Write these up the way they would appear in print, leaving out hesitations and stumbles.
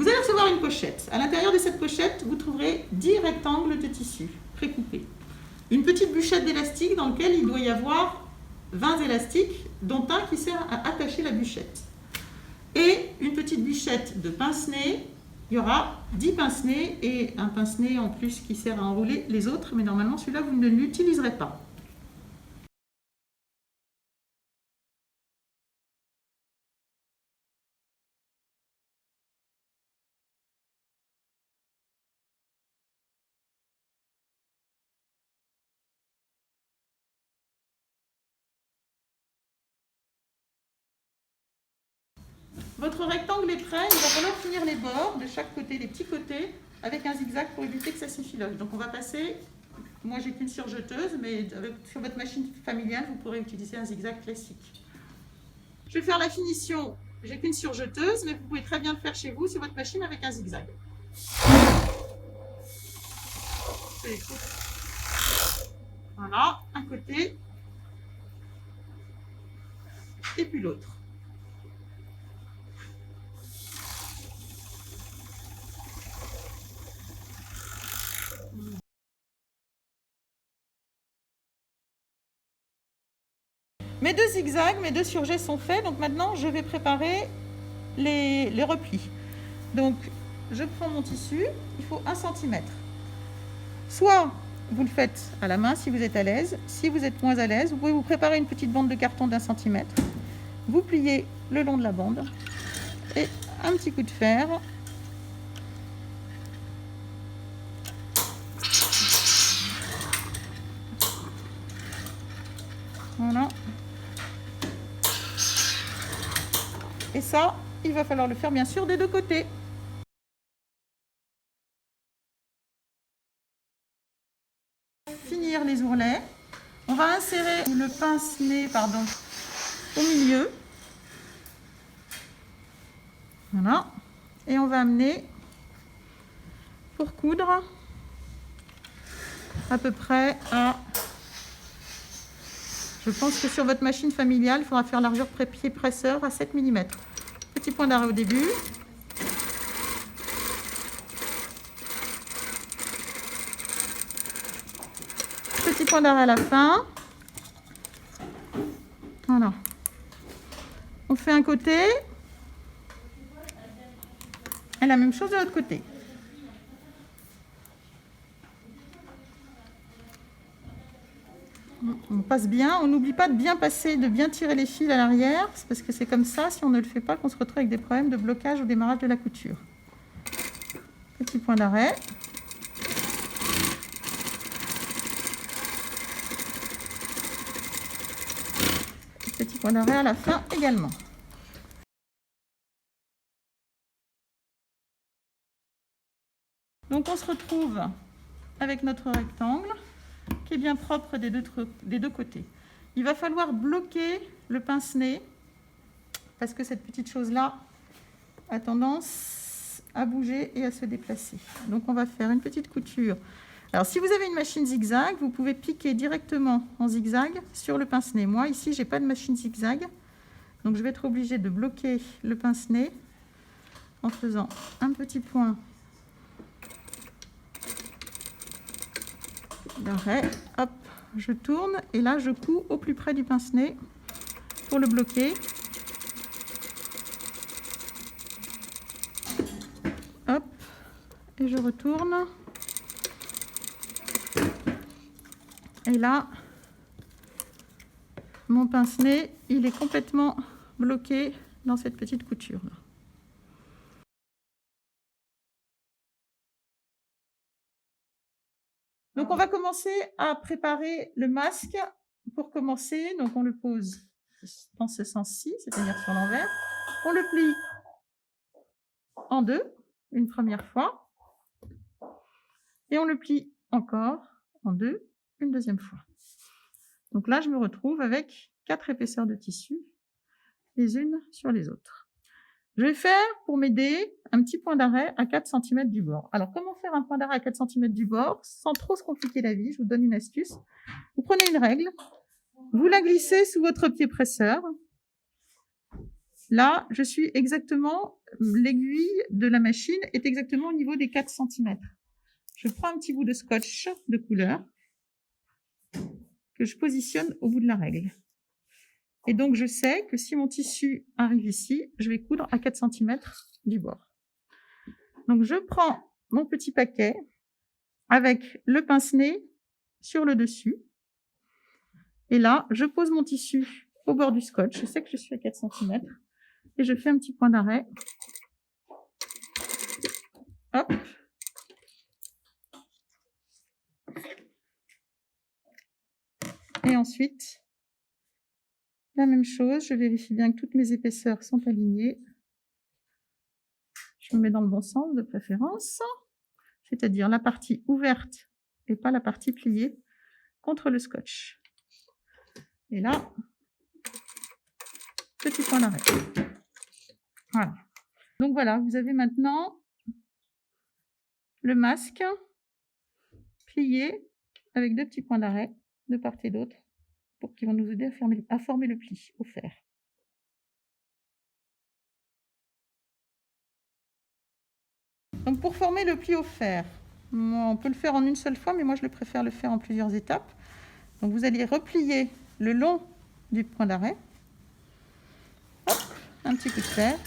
Vous allez recevoir une pochette. À l'intérieur de cette pochette, vous trouverez 10 rectangles de tissu précoupés. Une petite bûchette d'élastique dans laquelle il doit y avoir 20 élastiques, dont un qui sert à attacher la bûchette. Et une petite bûchette de pince-nez. Il y aura 10 pince-nez et un pince-nez en plus qui sert à enrouler les autres, mais normalement celui-là vous ne l'utiliserez pas. Votre rectangle est prêt, il va falloir finir les bords de chaque côté, les petits côtés, avec un zigzag pour éviter que ça s'effiloche. Donc on va passer, moi j'ai qu'une surjeteuse, mais sur votre machine familiale, vous pourrez utiliser un zigzag classique. Je vais faire la finition, j'ai qu'une surjeteuse, mais vous pouvez très bien le faire chez vous sur votre machine avec un zigzag. Voilà, un côté, et puis l'autre. Mes deux zigzags, mes deux surjets sont faits, donc maintenant je vais préparer les replis. Donc je prends mon tissu, il faut 1 cm. Soit vous le faites à la main si vous êtes à l'aise, si vous êtes moins à l'aise, vous pouvez vous préparer une petite bande de carton d'1 cm. Vous pliez le long de la bande et un petit coup de fer. Voilà. Et ça, il va falloir le faire bien sûr des deux côtés. Finir les ourlets. On va insérer le pince-nez au milieu. Voilà. Et on va amener pour coudre à peu près à... Je pense que sur votre machine familiale, il faudra faire largeur pied presseur à 7 mm. Petit point d'arrêt au début. Petit point d'arrêt à la fin. Voilà. On fait un côté. Et la même chose de l'autre côté. On passe bien, on n'oublie pas de bien passer, de bien tirer les fils à l'arrière, parce que c'est comme ça, si on ne le fait pas, qu'on se retrouve avec des problèmes de blocage au démarrage de la couture. Petit point d'arrêt. Petit point d'arrêt à la fin également. Donc on se retrouve avec notre rectangle qui est bien propre des deux côtés. Il va falloir bloquer le pince-nez parce que cette petite chose-là a tendance à bouger et à se déplacer. Donc on va faire une petite couture. Alors si vous avez une machine zigzag, vous pouvez piquer directement en zigzag sur le pince-nez. Moi ici, j'ai pas de machine zigzag, donc je vais être obligée de bloquer le pince-nez en faisant un petit point d'arrêt, hop, je tourne et là je couds au plus près du pince-nez pour le bloquer. Hop, et je retourne. Et là, mon pince-nez, il est complètement bloqué dans cette petite couture là. Donc, on va commencer à préparer le masque. Pour commencer, donc on le pose dans ce sens-ci, c'est-à-dire sur l'envers. On le plie en deux, une première fois. Et on le plie encore en deux, une deuxième fois. Donc là, je me retrouve avec 4 épaisseurs de tissu, les unes sur les autres. Je vais faire, pour m'aider, un petit point d'arrêt à 4 cm du bord. Alors, comment faire un point d'arrêt à 4 cm du bord sans trop se compliquer la vie? Je vous donne une astuce. Vous prenez une règle, vous la glissez sous votre pied presseur Là, je suis exactement, l'aiguille de la machine est exactement au niveau des 4 centimètres. Je prends un petit bout de scotch de couleur que je positionne au bout de la règle. Et donc, je sais que si mon tissu arrive ici, je vais coudre à 4 centimètres du bord. Donc, je prends mon petit paquet avec le pince-nez sur le dessus. Et là, je pose mon tissu au bord du scotch. Je sais que je suis à 4 centimètres. Et je fais un petit point d'arrêt. Hop. Et ensuite, la même chose. Je vérifie bien que toutes mes épaisseurs sont alignées. Je me mets dans le bon sens de préférence. C'est-à-dire la partie ouverte et pas la partie pliée contre le scotch. Et là, petit point d'arrêt. Voilà. Donc voilà, vous avez maintenant le masque plié avec 2 petits points d'arrêt de part et d'autre pour qui vont nous aider à former le pli au fer. Donc pour former le pli au fer, on peut le faire en une seule fois, mais moi je le préfère le faire en plusieurs étapes. Donc vous allez replier le long du point d'arrêt. Hop, un petit coup de fer.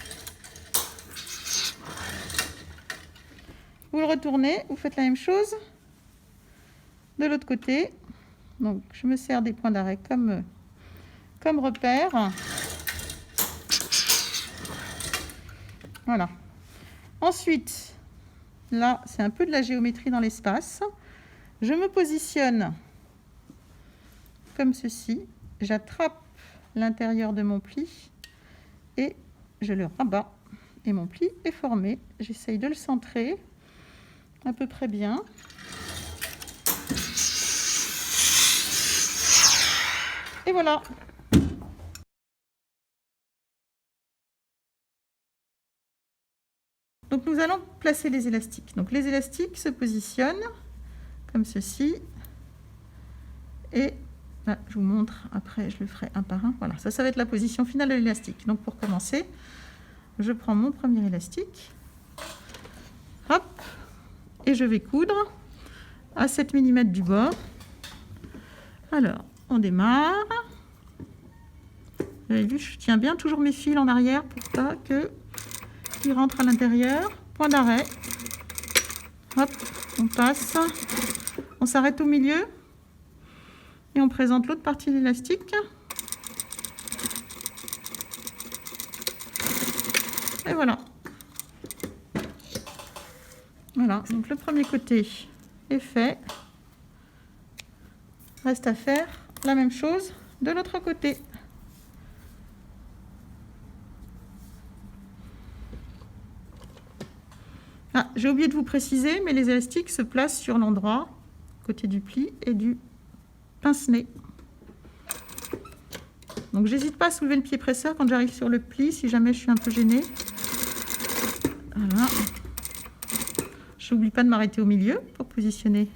Vous le retournez, vous faites la même chose de l'autre côté. Donc je me sers des points d'arrêt comme repère. Voilà. Ensuite, là, c'est un peu de la géométrie dans l'espace. Je me positionne comme ceci. J'attrape l'intérieur de mon pli et je le rabats. Et mon pli est formé. J'essaye de le centrer à peu près bien. Et voilà. Donc nous allons placer les élastiques. Donc les élastiques se positionnent comme ceci. Et là, je vous montre, après je le ferai un par un. Voilà, ça va être la position finale de l'élastique. Donc pour commencer, je prends mon premier élastique. Hop. Et je vais coudre à 7 mm du bord. Alors, on démarre. Vous avez vu, je tiens bien toujours mes fils en arrière pour pas qu'ils rentrent à l'intérieur. Point d'arrêt. Hop, on passe. On s'arrête au milieu. Et on présente l'autre partie de l'élastique. Et voilà. Voilà, donc le premier côté est fait. Reste à faire la même chose de l'autre côté. Ah, j'ai oublié de vous préciser, mais les élastiques se placent sur l'endroit, côté du pli et du pince-nez. Donc j'hésite pas à soulever le pied presseur quand j'arrive sur le pli, si jamais je suis un peu gênée. Voilà. Je n'oublie pas de m'arrêter au milieu pour positionner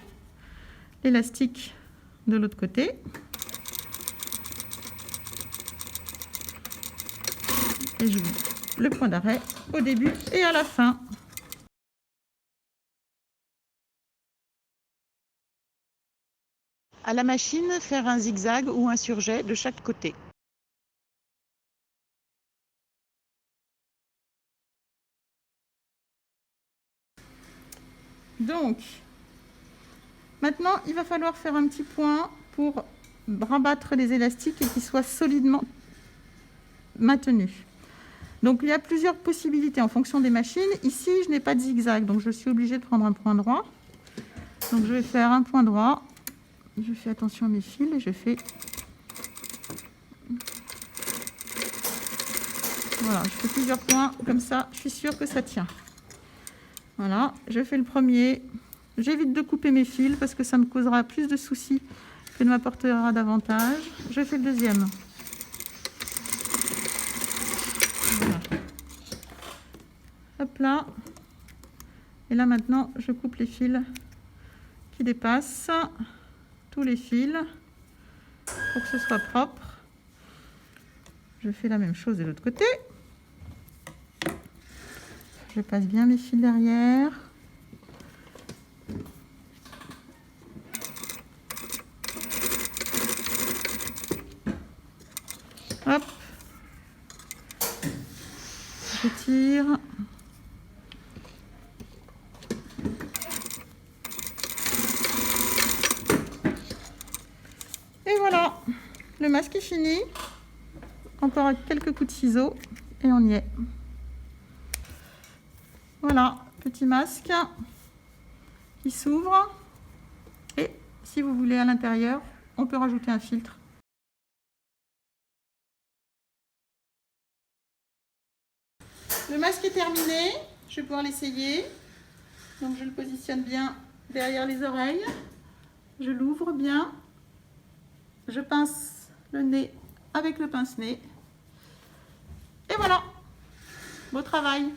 l'élastique de l'autre côté. Et je mets le point d'arrêt au début et à la fin. À la machine, faire un zigzag ou un surjet de chaque côté. Donc, maintenant, il va falloir faire un petit point pour rabattre les élastiques et qu'ils soient solidement maintenus. Donc, il y a plusieurs possibilités en fonction des machines. Ici, je n'ai pas de zigzag, donc je suis obligée de prendre un point droit. Donc, je vais faire un point droit. Je fais attention à mes fils et je fais... Voilà, je fais plusieurs points, comme ça, je suis sûre que ça tient. Voilà, je fais le premier. J'évite de couper mes fils parce que ça me causera plus de soucis que ne m'apportera d'avantage. Je fais le deuxième. Voilà. Hop là. Et là maintenant, je coupe les fils qui dépassent. Tous les fils pour que ce soit propre. Je fais la même chose de l'autre côté. Je passe bien mes fils derrière. Hop. Je tire. Et voilà, le masque est fini. Encore quelques coups de ciseaux et on y est. Voilà, petit masque qui s'ouvre. Et si vous voulez à l'intérieur, on peut rajouter un filtre. Le masque est terminé, je vais pouvoir l'essayer. Donc je le positionne bien derrière les oreilles. Je l'ouvre bien. Je pince le nez avec le pince-nez. Et voilà, beau travail.